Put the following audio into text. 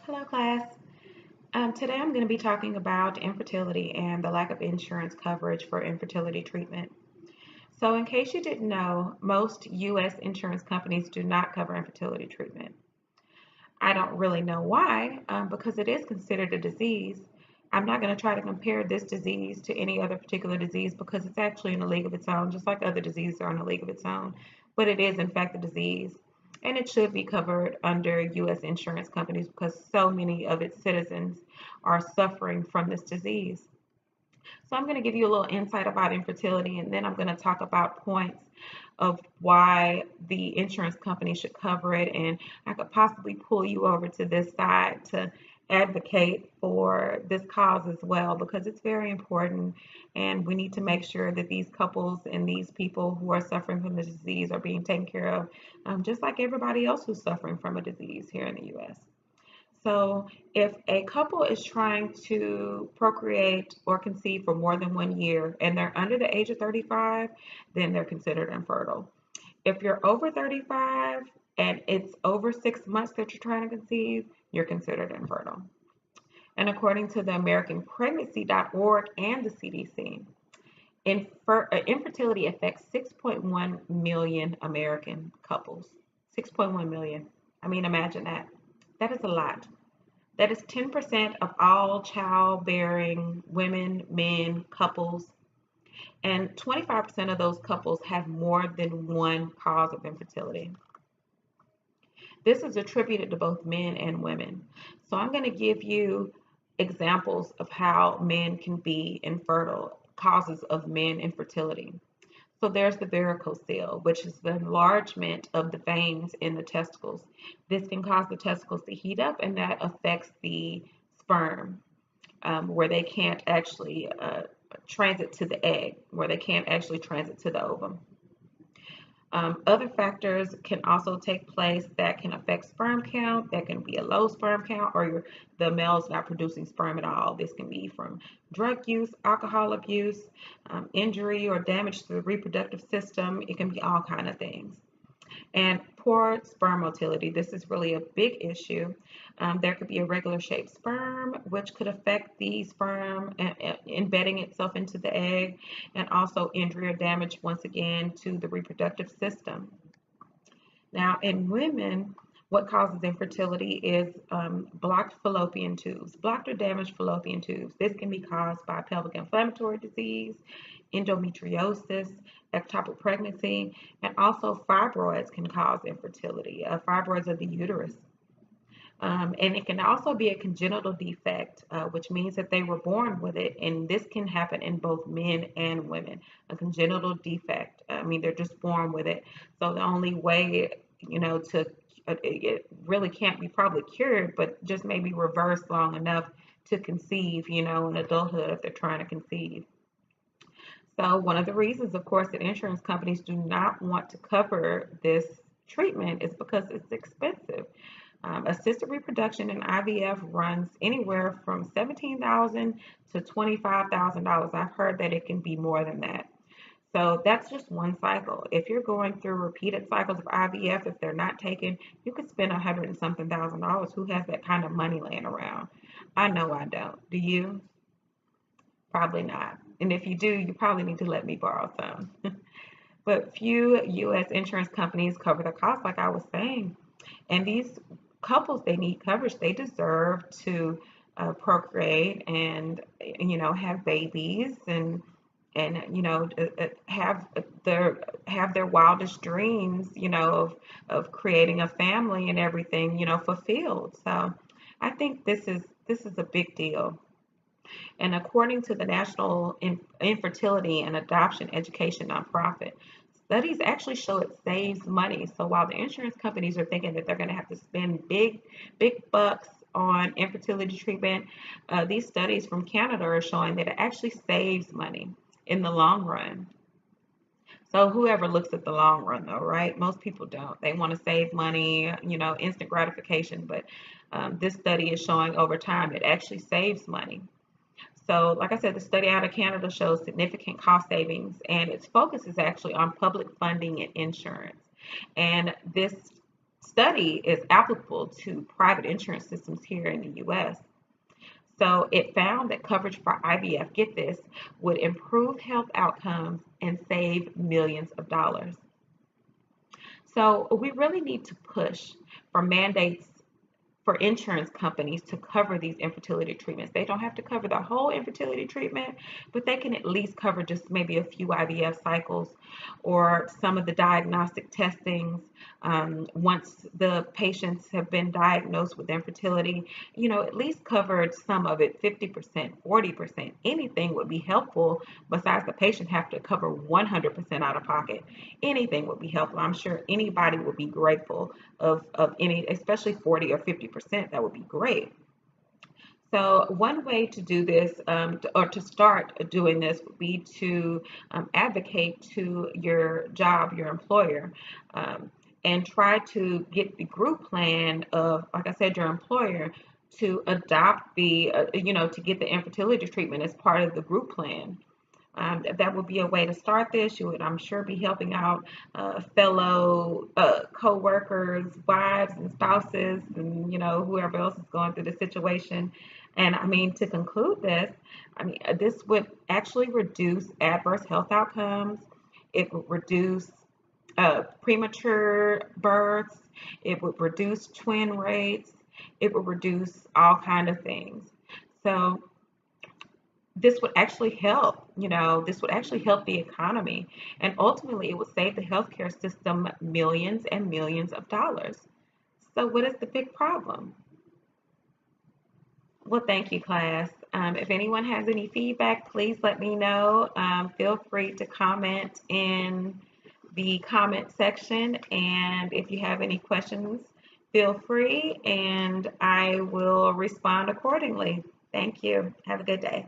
Hello, class. Today I'm going to be talking about infertility and the lack of insurance coverage for infertility treatment. So, in case you didn't know, most U.S. insurance companies do not cover infertility treatment. I don't really know why, because it is considered a disease. I'm not going to try to compare this disease to any other particular disease because it's actually in a league of its own, just like other diseases are in a league of its own. But it is, in fact, a disease, and it should be covered under U.S. insurance companies because so many of its citizens are suffering from this disease. So I'm going to give you a little insight about infertility, and then I'm going to talk about points of why the insurance company should cover it. And I could possibly pull you over to this side to advocate for this cause as well because it's very important. And we need to make sure that these couples and these people who are suffering from the disease are being taken care of, just like everybody else who's suffering from a disease here in the U.S. So, if a couple is trying to procreate or conceive for more than 1 year and they're under the age of 35, then they're considered infertile. If you're over 35 and it's over 6 months that you're trying to conceive, you're considered infertile. And according to the AmericanPregnancy.org and the CDC, infertility affects 6.1 million American couples. 6.1 million. I mean, imagine that. That is a lot. That is 10% of all childbearing women, men, couples, and 25% of those couples have more than one cause of infertility. This is attributed to both men and women. So I'm going to give you examples of how men can be infertile, causes of men infertility. So there's the varicocele, which is the enlargement of the veins in the testicles. This can cause the testicles to heat up, and that affects the sperm, where they can't actually transit to the egg, where they can't actually transit to the ovum. Other factors can also take place that can affect sperm count. That can be a low sperm count, or the male's not producing sperm at all. This can be from drug use, alcohol abuse, injury or damage to the reproductive system. It can be all kind of things. And poor sperm motility. This is really a big issue. There could be irregular shaped sperm, which could affect the sperm embedding itself into the egg, and also injury or damage, once again, to the reproductive system. Now, in women, what causes infertility is blocked fallopian tubes, blocked or damaged fallopian tubes. This can be caused by pelvic inflammatory disease, endometriosis, ectopic pregnancy, and also fibroids can cause infertility, fibroids of the uterus. And it can also be a congenital defect, which means that they were born with it. And this can happen in both men and women. A congenital defect, I mean, they're just born with it. So the only way, it really can't be probably cured, but just maybe reversed long enough to conceive, in adulthood if they're trying to conceive. So one of the reasons, of course, that insurance companies do not want to cover this treatment is because it's expensive. Assisted reproduction in IVF runs anywhere from $17,000 to $25,000. I've heard that it can be more than that. So that's just one cycle. If you're going through repeated cycles of IVF, if they're not taken, you could spend $100 and something thousand. Who has that kind of money laying around? I know I don't. Do you? Probably not. And if you do, you probably need to let me borrow some. But few U.S. insurance companies cover the cost, like I was saying. And these couples, they need coverage. They deserve to procreate and have babies and have their wildest dreams, of creating a family and everything, fulfilled. So I think this is a big deal. And according to the National Infertility and Adoption Education nonprofit, studies actually show it saves money. So while the insurance companies are thinking that they're going to have to spend big bucks on infertility treatment, these studies from Canada are showing that it actually saves money in the long run. So whoever looks at the long run, though, right? Most people don't. They want to save money, instant gratification. But this study is showing over time it actually saves money. So, like I said, the study out of Canada shows significant cost savings, and its focus is actually on public funding and insurance. And this study is applicable to private insurance systems here in the US. So it found that coverage for IVF, get this, would improve health outcomes and save millions of dollars. So we really need to push for mandates for insurance companies to cover these infertility treatments. They don't have to cover the whole infertility treatment, but they can at least cover just maybe a few IVF cycles or some of the diagnostic testings. Once the patients have been diagnosed with infertility, at least covered some of it, 50%, 40%, anything would be helpful besides the patient have to cover 100% out of pocket. Anything would be helpful. I'm sure anybody would be grateful of any, especially 40 or 50%, that would be great. So one way to do this, or to start doing this, would be to advocate to your job, your employer, and try to get the group plan of, like I said, your employer to adopt to get the infertility treatment as part of the group plan. That would be a way to start this. You would, I'm sure, be helping out fellow co-workers, wives and spouses, and whoever else is going through the situation. And I mean, to conclude this, I mean, this would actually reduce adverse health outcomes. It would reduce premature births. It would reduce twin rates. It would reduce all kind of things. So this would actually help, this would actually help the economy. And ultimately, it would save the healthcare system millions and millions of dollars. So, what is the big problem? Well, thank you, class. If anyone has any feedback, please let me know. Feel free to comment in the comment section. And if you have any questions, feel free and I will respond accordingly. Thank you. Have a good day.